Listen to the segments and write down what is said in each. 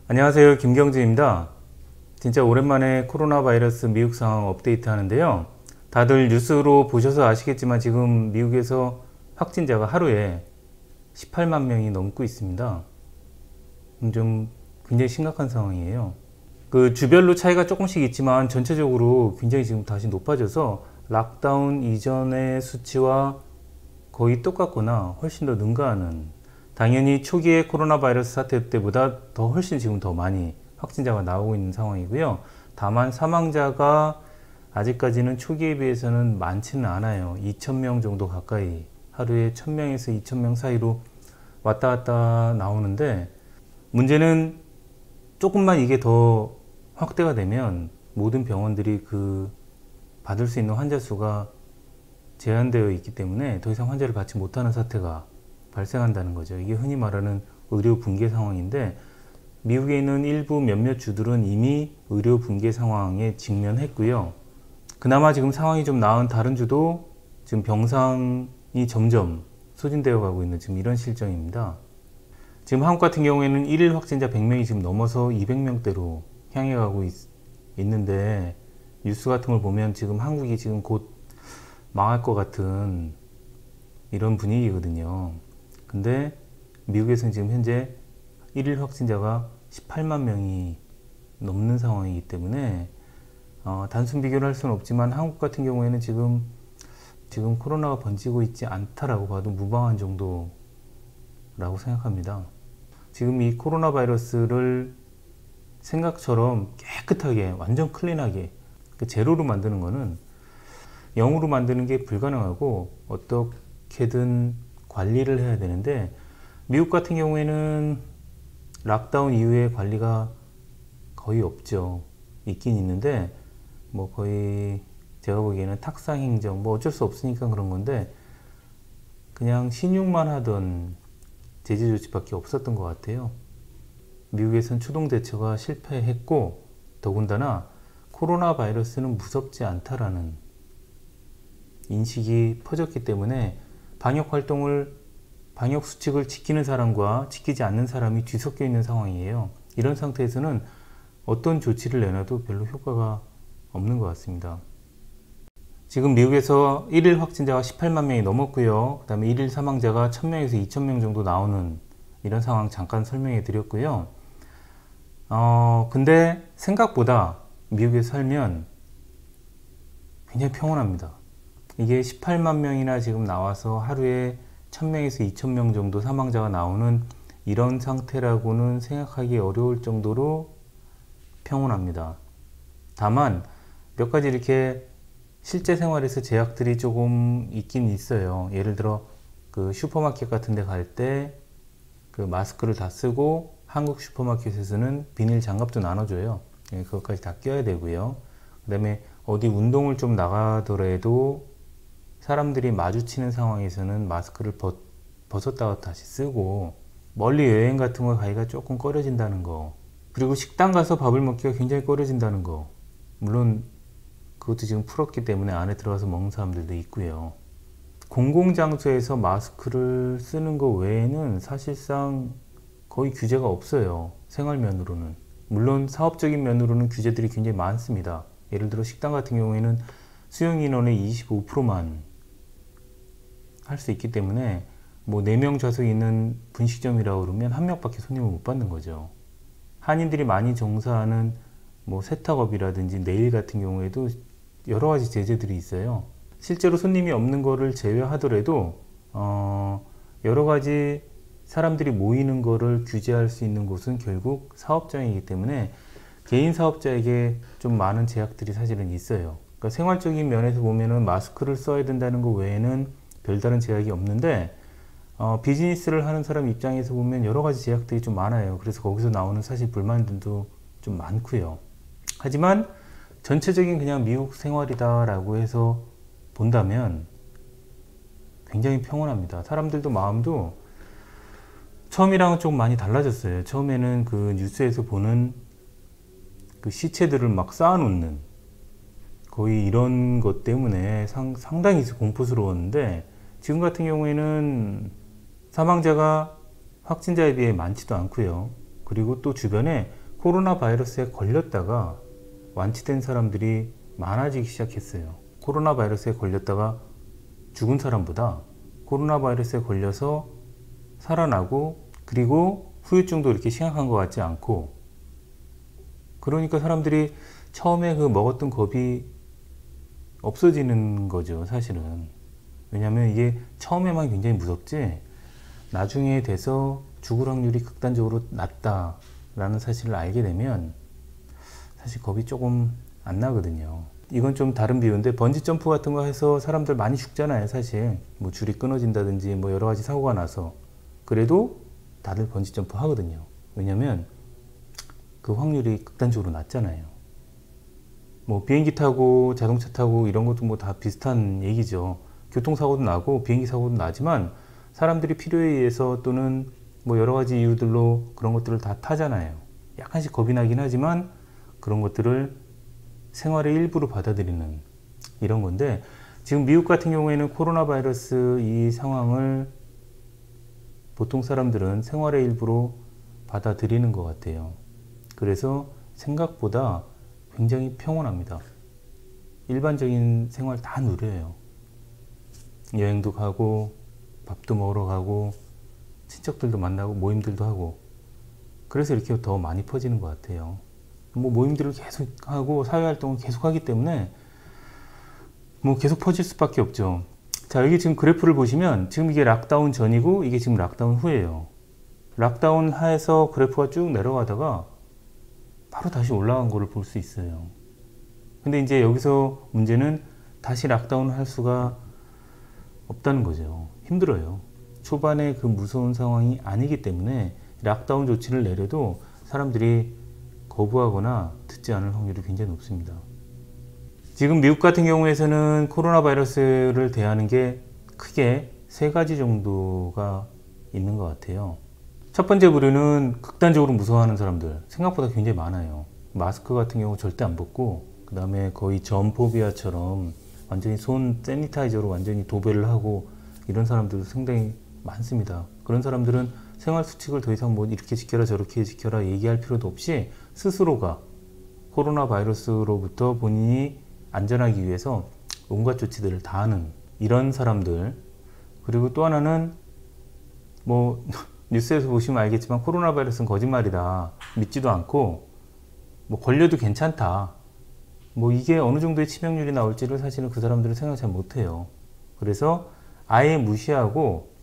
안녕하세요, 김경진입니다. 진짜 오랜만에 코로나 바이러스 미국 상황 업데이트 하는데요. 다들 뉴스로 보셔서 아시겠지만 지금 미국에서 확진자가 하루에 18만 명이 넘고 있습니다. 좀 굉장히 심각한 상황이에요. 그 주별로 차이가 조금씩 있지만 전체적으로 굉장히 지금 다시 높아져서 락다운 이전의 수치와 거의 똑같거나 훨씬 더 능가하는, 당연히 초기의 코로나 바이러스 사태 때보다 더 훨씬 지금 더 많이 확진자가 나오고 있는 상황이고요. 다만 사망자가 아직까지는 초기에 비해서는 많지는 않아요. 2,000명 정도 가까이, 하루에 1,000명에서 2,000명 사이로 왔다 갔다 나오는데, 문제는 조금만 이게 더 확대가 되면 모든 병원들이 받을 수 있는 환자 수가 제한되어 있기 때문에 더 이상 환자를 받지 못하는 사태가 발생한다는 거죠. 이게 흔히 말하는 의료 붕괴 상황인데, 미국에 있는 일부 몇몇 주들은 이미 의료 붕괴 상황에 직면했고요. 그나마 지금 상황이 좀 나은 다른 주도 지금 병상이 점점 소진되어 가고 있는 지금 이런 실정입니다. 지금 한국 같은 경우에는 1일 확진자 100명이 지금 넘어서 200명대로 향해 가고 있는데, 뉴스 같은 걸 보면 지금 한국이 지금 곧 망할 것 같은 이런 분위기거든요. 근데 미국에서는 지금 현재 1일 확진자가 18만 명이 넘는 상황이기 때문에 단순 비교를 할 수는 없지만 한국 같은 경우에는 지금 코로나가 번지고 있지 않다라고 봐도 무방한 정도라고 생각합니다. 지금 이 코로나 바이러스를 생각처럼 깨끗하게 완전 클린하게 제로로 만드는 거는 0으로 만드는 게 불가능하고 어떻게든 관리를 해야 되는데, 미국 같은 경우에는 락다운 이후에 관리가 거의 없죠. 있긴 있는데 뭐 거의 제가 보기에는 탁상 행정, 뭐 어쩔 수 없으니까 그런 건데 그냥 신용만 하던 제재 조치밖에 없었던 것 같아요. 미국에선 추동 대처가 실패했고, 더군다나 코로나 바이러스는 무섭지 않다라는 인식이 퍼졌기 때문에 방역 수칙을 지키는 사람과 지키지 않는 사람이 뒤섞여 있는 상황이에요. 이런 상태에서는 어떤 조치를 내놔도 별로 효과가 없는 것 같습니다. 지금 미국에서 1일 확진자가 18만 명이 넘었고요. 그 다음에 1일 사망자가 1,000명에서 2,000명 정도 나오는 이런 상황 잠깐 설명해 드렸고요. 근데 생각보다 미국에 살면 굉장히 평온합니다. 이게 18만 명이나 지금 나와서 하루에 1,000명에서 2,000명 정도 사망자가 나오는 이런 상태라고는 생각하기 어려울 정도로 평온합니다. 다만 몇 가지 이렇게 실제 생활에서 제약들이 조금 있긴 있어요. 예를 들어 슈퍼마켓 같은 데 갈 때 마스크를 다 쓰고, 한국 슈퍼마켓에서는 비닐 장갑도 나눠줘요. 그것까지 다 껴야 되고요. 그 다음에 어디 운동을 좀 나가더라도 사람들이 마주치는 상황에서는 마스크를 벗었다가 다시 쓰고, 멀리 여행 같은 거 가기가 조금 꺼려진다는 거, 그리고 식당 가서 밥을 먹기가 굉장히 꺼려진다는 거, 물론 그것도 지금 풀었기 때문에 안에 들어가서 먹는 사람들도 있고요. 공공장소에서 마스크를 쓰는 거 외에는 사실상 거의 규제가 없어요. 생활면으로는. 물론 사업적인 면으로는 규제들이 굉장히 많습니다. 예를 들어 식당 같은 경우에는 수용 인원의 25%만 할 수 있기 때문에 뭐 4명 좌석이 있는 분식점이라고 그러면 1명밖에 손님을 못 받는 거죠. 한인들이 많이 정사하는 뭐 세탁업이라든지 네일 같은 경우에도 여러 가지 제재들이 있어요. 실제로 손님이 없는 거를 제외하더라도 여러 가지 사람들이 모이는 거를 규제할 수 있는 곳은 결국 사업장이기 때문에 개인 사업자에게 좀 많은 제약들이 사실은 있어요. 그러니까 생활적인 면에서 보면은 마스크를 써야 된다는 거 외에는 별다른 제약이 없는데, 비즈니스를 하는 사람 입장에서 보면 여러 가지 제약들이 좀 많아요. 그래서 거기서 나오는 사실 불만들도 좀 많고요. 하지만 전체적인 그냥 미국 생활이다라고 해서 본다면 굉장히 평온합니다. 사람들도 마음도 처음이랑은 좀 많이 달라졌어요. 처음에는 뉴스에서 보는 시체들을 막 쌓아놓는 거의 이런 것 때문에 상당히 공포스러웠는데, 지금 같은 경우에는 사망자가 확진자에 비해 많지도 않고요. 그리고 또 주변에 코로나 바이러스에 걸렸다가 완치된 사람들이 많아지기 시작했어요. 코로나 바이러스에 걸렸다가 죽은 사람보다 코로나 바이러스에 걸려서 살아나고 그리고 후유증도 이렇게 심각한 것 같지 않고, 그러니까 사람들이 처음에 그 먹었던 겁이 없어지는 거죠, 사실은. 왜냐하면 이게 처음에만 굉장히 무섭지 나중에 돼서 죽을 확률이 극단적으로 낮다라는 사실을 알게 되면 사실 겁이 조금 안 나거든요. 이건 좀 다른 비유인데, 번지점프 같은 거 해서 사람들 많이 죽잖아요, 사실. 뭐 줄이 끊어진다든지 뭐 여러 가지 사고가 나서. 그래도 다들 번지점프 하거든요. 왜냐면 그 확률이 극단적으로 낮잖아요. 뭐 비행기 타고 자동차 타고 이런 것도 뭐 다 비슷한 얘기죠. 교통사고도 나고 비행기 사고도 나지만 사람들이 필요에 의해서 또는 뭐 여러 가지 이유들로 그런 것들을 다 타잖아요. 약간씩 겁이 나긴 하지만 그런 것들을 생활의 일부로 받아들이는 이런 건데, 지금 미국 같은 경우에는 코로나 바이러스 이 상황을 보통 사람들은 생활의 일부로 받아들이는 것 같아요. 그래서 생각보다 굉장히 평온합니다. 일반적인 생활 다 누려요. 여행도 가고 밥도 먹으러 가고 친척들도 만나고 모임들도 하고, 그래서 이렇게 더 많이 퍼지는 것 같아요. 뭐 모임들을 계속 하고 사회활동을 계속 하기 때문에 뭐 계속 퍼질 수밖에 없죠. 자, 여기 지금 그래프를 보시면 지금 이게 락다운 전이고 이게 지금 락다운 후예요. 락다운 하에서 그래프가 쭉 내려가다가 바로 다시 올라간 거를 볼 수 있어요. 근데 이제 여기서 문제는 다시 락다운 할 수가 없다는 거죠. 힘들어요. 초반에 그 무서운 상황이 아니기 때문에 락다운 조치를 내려도 사람들이 거부하거나 듣지 않을 확률이 굉장히 높습니다. 지금 미국 같은 경우에서는 코로나 바이러스를 대하는 게 크게 세 가지 정도가 있는 것 같아요. 첫 번째 부류는 극단적으로 무서워하는 사람들, 생각보다 굉장히 많아요. 마스크 같은 경우 절대 안 벗고, 그 다음에 거의 점포비아처럼 완전히 손 세니타이저로 완전히 도배를 하고 이런 사람들도 상당히 많습니다. 그런 사람들은 생활 수칙을 더 이상 뭐 이렇게 지켜라 저렇게 지켜라 얘기할 필요도 없이 스스로가 코로나 바이러스로부터 본인이 안전하기 위해서 온갖 조치들을 다 하는 이런 사람들. 그리고 또 하나는 뭐 뉴스에서 보시면 알겠지만 코로나 바이러스는 거짓말이다, 믿지도 않고 뭐 걸려도 괜찮다, 뭐 이게 어느 정도의 치명률이 나올지를 사실은 그 사람들은 생각 잘 못해요. 그래서 아예 무시하고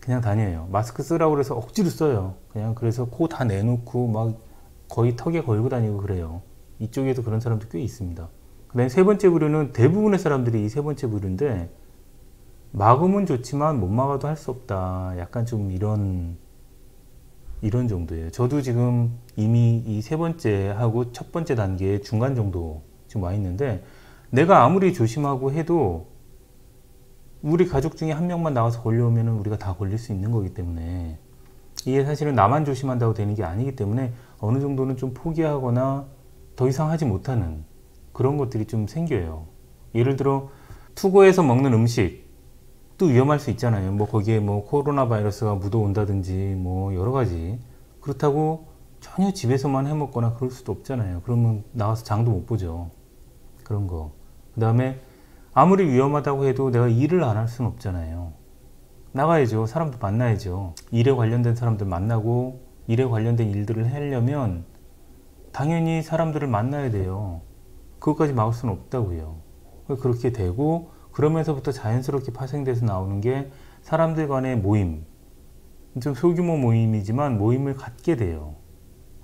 그냥 다녀요. 마스크 쓰라고 그래서 억지로 써요. 그냥 그래서 코 다 내놓고 막 거의 턱에 걸고 다니고 그래요. 이쪽에도 그런 사람도 꽤 있습니다. 그 다음에 세 번째 부류는 대부분의 사람들이 이 세 번째 부류인데, 막으면 좋지만 못 막아도 할 수 없다, 약간 좀 이런 정도예요. 저도 지금 이미 이 세 번째 하고 첫 번째 단계 중간 정도 지금 와 있는데, 내가 아무리 조심하고 해도 우리 가족 중에 한 명만 나와서 걸려오면 우리가 다 걸릴 수 있는 거기 때문에, 이게 사실은 나만 조심한다고 되는 게 아니기 때문에 어느 정도는 좀 포기하거나 더 이상 하지 못하는 그런 것들이 좀 생겨요. 예를 들어 투고해서 먹는 음식도 위험할 수 있잖아요. 뭐 거기에 뭐 코로나 바이러스가 묻어온다든지 뭐 여러 가지. 그렇다고 전혀 집에서만 해 먹거나 그럴 수도 없잖아요. 그러면 나와서 장도 못 보죠. 그런 거. 그 다음에 아무리 위험하다고 해도 내가 일을 안 할 수는 없잖아요. 나가야죠. 사람도 만나야죠. 일에 관련된 사람들 만나고 일에 관련된 일들을 하려면 당연히 사람들을 만나야 돼요. 그것까지 막을 수는 없다고요. 그렇게 되고, 그러면서부터 자연스럽게 파생돼서 나오는 게 사람들 간의 모임, 좀 소규모 모임이지만 모임을 갖게 돼요.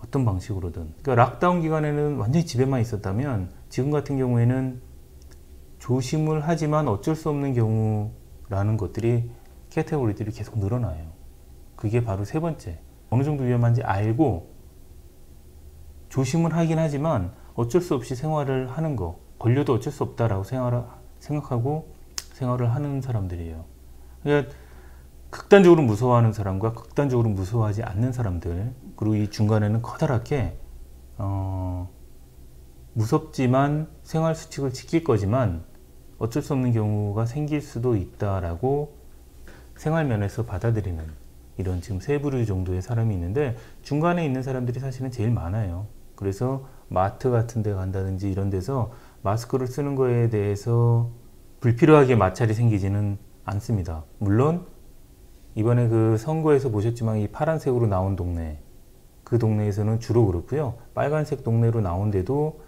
어떤 방식으로든. 그러니까 락다운 기간에는 완전히 집에만 있었다면 지금 같은 경우에는 조심을 하지만 어쩔 수 없는 경우라는 것들이, 캐테고리들이 계속 늘어나요. 그게 바로 세 번째. 어느 정도 위험한지 알고 조심을 하긴 하지만 어쩔 수 없이 생활을 하는 거, 걸려도 어쩔 수 없다라고 생각하고 생활을 하는 사람들이에요. 그러니까 극단적으로 무서워하는 사람과 극단적으로 무서워하지 않는 사람들, 그리고 이 중간에는 커다랗게 무섭지만 생활 수칙을 지킬 거지만 어쩔 수 없는 경우가 생길 수도 있다라고 생활 면에서 받아들이는 이런 지금 세 부류 정도의 사람이 있는데 중간에 있는 사람들이 사실은 제일 많아요. 그래서 마트 같은 데 간다든지 이런 데서 마스크를 쓰는 거에 대해서 불필요하게 마찰이 생기지는 않습니다. 물론 이번에 그 선거에서 보셨지만 이 파란색으로 나온 동네, 그 동네에서는 주로 그렇고요. 빨간색 동네로 나온데도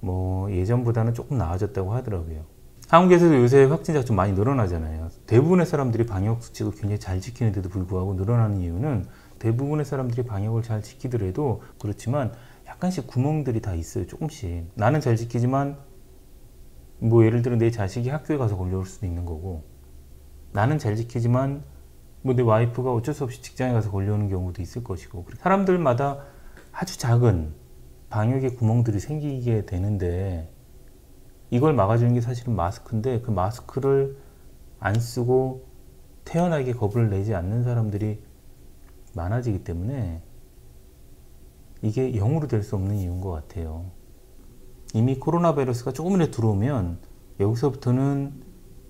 뭐 예전보다는 조금 나아졌다고 하더라고요. 한국에서도 요새 확진자가 좀 많이 늘어나잖아요. 대부분의 사람들이 방역 수칙을 굉장히 잘 지키는데도 불구하고 늘어나는 이유는 대부분의 사람들이 방역을 잘 지키더라도 그렇지만 약간씩 구멍들이 다 있어요. 조금씩. 나는 잘 지키지만 뭐 예를 들어 내 자식이 학교에 가서 걸려올 수도 있는 거고, 나는 잘 지키지만 뭐 내 와이프가 어쩔 수 없이 직장에 가서 걸려오는 경우도 있을 것이고, 사람들마다 아주 작은 방역의 구멍들이 생기게 되는데 이걸 막아주는 게 사실은 마스크인데 그 마스크를 안 쓰고 태연하게 겁을 내지 않는 사람들이 많아지기 때문에 이게 0으로 될 수 없는 이유인 것 같아요. 이미 코로나 바이러스가 조금이라도 들어오면 여기서부터는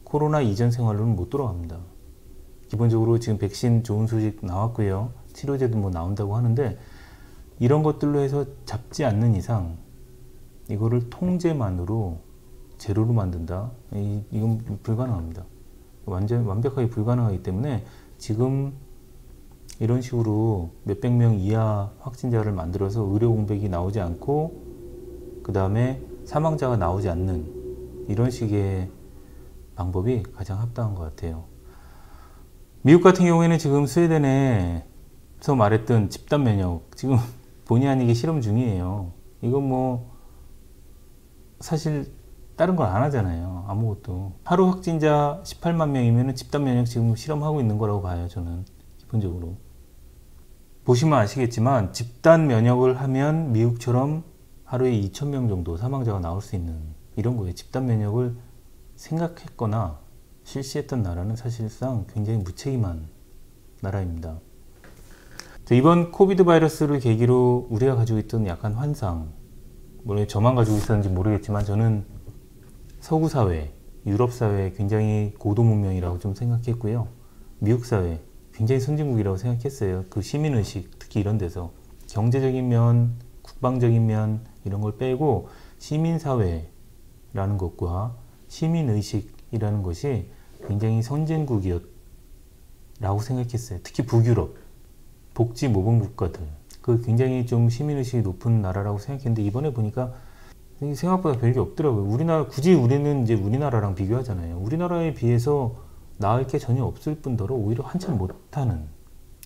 코로나 이전 생활로는 못 돌아갑니다. 기본적으로 지금 백신 좋은 소식 나왔고요. 치료제도 뭐 나온다고 하는데 이런 것들로 해서 잡지 않는 이상 이거를 통제만으로 제로로 만든다? 이건 불가능합니다. 완벽하게 불가능하기 때문에 지금 이런 식으로 몇백 명 이하 확진자를 만들어서 의료 공백이 나오지 않고 그 다음에 사망자가 나오지 않는 이런 식의 방법이 가장 합당한 것 같아요. 미국 같은 경우에는 지금 스웨덴에서 말했던 집단 면역 지금 본의 아니게 실험 중이에요. 이건 뭐 사실 다른 걸 안 하잖아요. 아무것도. 하루 확진자 18만 명이면 집단 면역 지금 실험하고 있는 거라고 봐요. 저는 기본적으로. 보시면 아시겠지만 집단 면역을 하면 미국처럼 하루에 2,000명 정도 사망자가 나올 수 있는 이런 거예요. 집단 면역을 생각했거나 실시했던 나라는 사실상 굉장히 무책임한 나라입니다. 이번 코비드 바이러스를 계기로 우리가 가지고 있던 약간 환상, 물론 저만 가지고 있었는지 모르겠지만 저는 서구 사회, 유럽 사회 굉장히 고도 문명이라고 좀 생각했고요. 미국 사회 굉장히 선진국이라고 생각했어요. 그 시민의식, 특히 이런 데서 경제적인 면, 국방적인 면 이런 걸 빼고 시민사회라는 것과 시민의식이라는 것이 굉장히 선진국이었라고 생각했어요. 특히 북유럽, 복지 모범 국가들 그 굉장히 좀 시민의식이 높은 나라라고 생각했는데 이번에 보니까 생각보다 별게 없더라고요. 우리나라, 굳이 우리는 이제 우리나라랑 비교하잖아요. 우리나라에 비해서 나을 게 전혀 없을 뿐더러 오히려 한참 못하는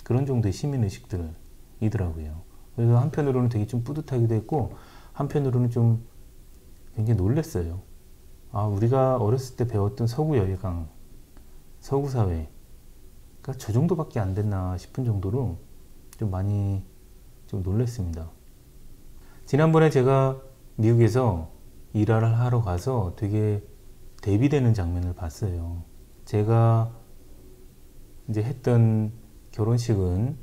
그런 정도의 시민의식들이더라고요. 그래서 한편으로는 되게 좀 뿌듯하기도 했고, 한편으로는 좀 굉장히 놀랐어요. 아, 우리가 어렸을 때 배웠던 서구 열강, 서구 사회가 저 정도밖에 안 됐나 싶은 정도로 좀 많이 좀 놀랐습니다. 지난번에 제가 미국에서 일을 하러 가서 되게 대비되는 장면을 봤어요. 제가 이제 했던 결혼식은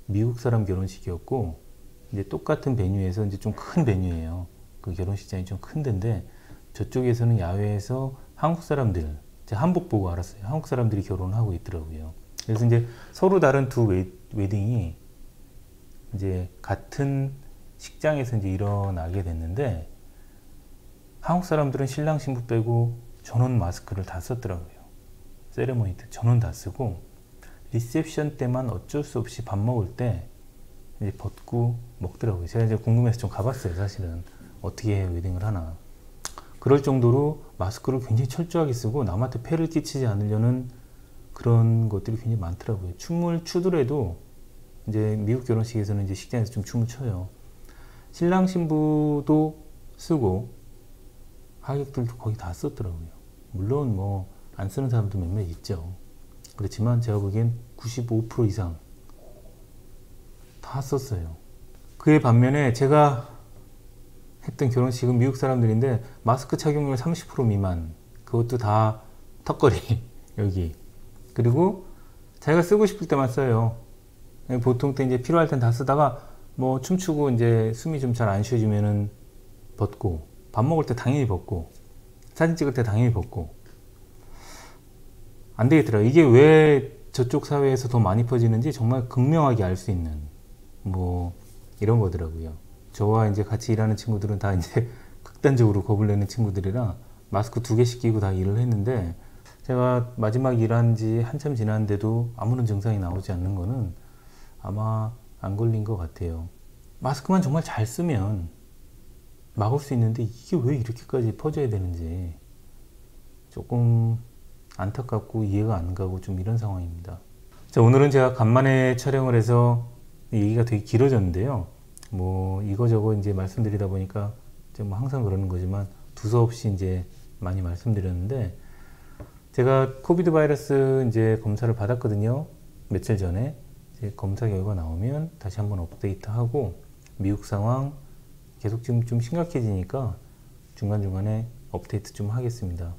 미국 사람 결혼식이었고, 이제 똑같은 베뉴에서 이제 좀 큰 베뉴예요. 그 결혼식장이 좀 큰 데인데, 저쪽에서는 야외에서 한국 사람들, 제가 한복 보고 알았어요. 한국 사람들이 결혼을 하고 있더라고요. 그래서 이제 서로 다른 두 웨딩이 이제 같은 식장에서 이제 일어나게 됐는데, 한국 사람들은 신랑 신부 빼고 전원 마스크를 다 썼더라고요. 세레모니 때 전원 다 쓰고, 리셉션 때만 어쩔 수 없이 밥 먹을 때 이제 벗고 먹더라고요. 제가 이제 궁금해서 좀 가봤어요. 사실은 어떻게 웨딩을 하나. 그럴 정도로 마스크를 굉장히 철저하게 쓰고 남한테 폐를 끼치지 않으려는 그런 것들이 굉장히 많더라고요. 춤을 추더라도 이제 미국 결혼식에서는 이제 식장에서 좀 춤을 춰요. 신랑 신부도 쓰고 하객들도 거의 다 썼더라고요. 물론 뭐 안 쓰는 사람도 몇몇 있죠. 그렇지만 제가 보기엔 95% 이상 다 썼어요. 그에 반면에 제가 했던 결혼식은 미국 사람들인데 마스크 착용률 30% 미만, 그것도 다 턱걸이 여기, 그리고 자기가 쓰고 싶을 때만 써요. 보통 때 이제 필요할 땐 다 쓰다가 뭐 춤추고 이제 숨이 좀 잘 안 쉬어지면은 벗고, 밥 먹을 때 당연히 벗고, 사진 찍을 때 당연히 벗고. 안 되겠더라. 이게 왜 저쪽 사회에서 더 많이 퍼지는지 정말 극명하게 알 수 있는 뭐 이런 거더라고요. 저와 이제 같이 일하는 친구들은 다 이제 극단적으로 겁을 내는 친구들이라 마스크 2개씩 끼고 다 일을 했는데, 제가 마지막 일한 지 한참 지났는데도 아무런 증상이 나오지 않는 거는 아마 안 걸린 것 같아요. 마스크만 정말 잘 쓰면 막을 수 있는데 이게 왜 이렇게까지 퍼져야 되는지 조금 안타깝고 이해가 안 가고 좀 이런 상황입니다. 자, 오늘은 제가 간만에 촬영을 해서 얘기가 되게 길어졌는데요. 뭐 이거저거 이제 말씀드리다 보니까 좀 항상 그러는 거지만 두서없이 이제 많이 말씀드렸는데, 제가 코비드 바이러스 이제 검사를 받았거든요. 며칠 전에. 이제 검사 결과 나오면 다시 한번 업데이트하고, 미국 상황 계속 지금 좀 심각해지니까 중간중간에 업데이트 좀 하겠습니다.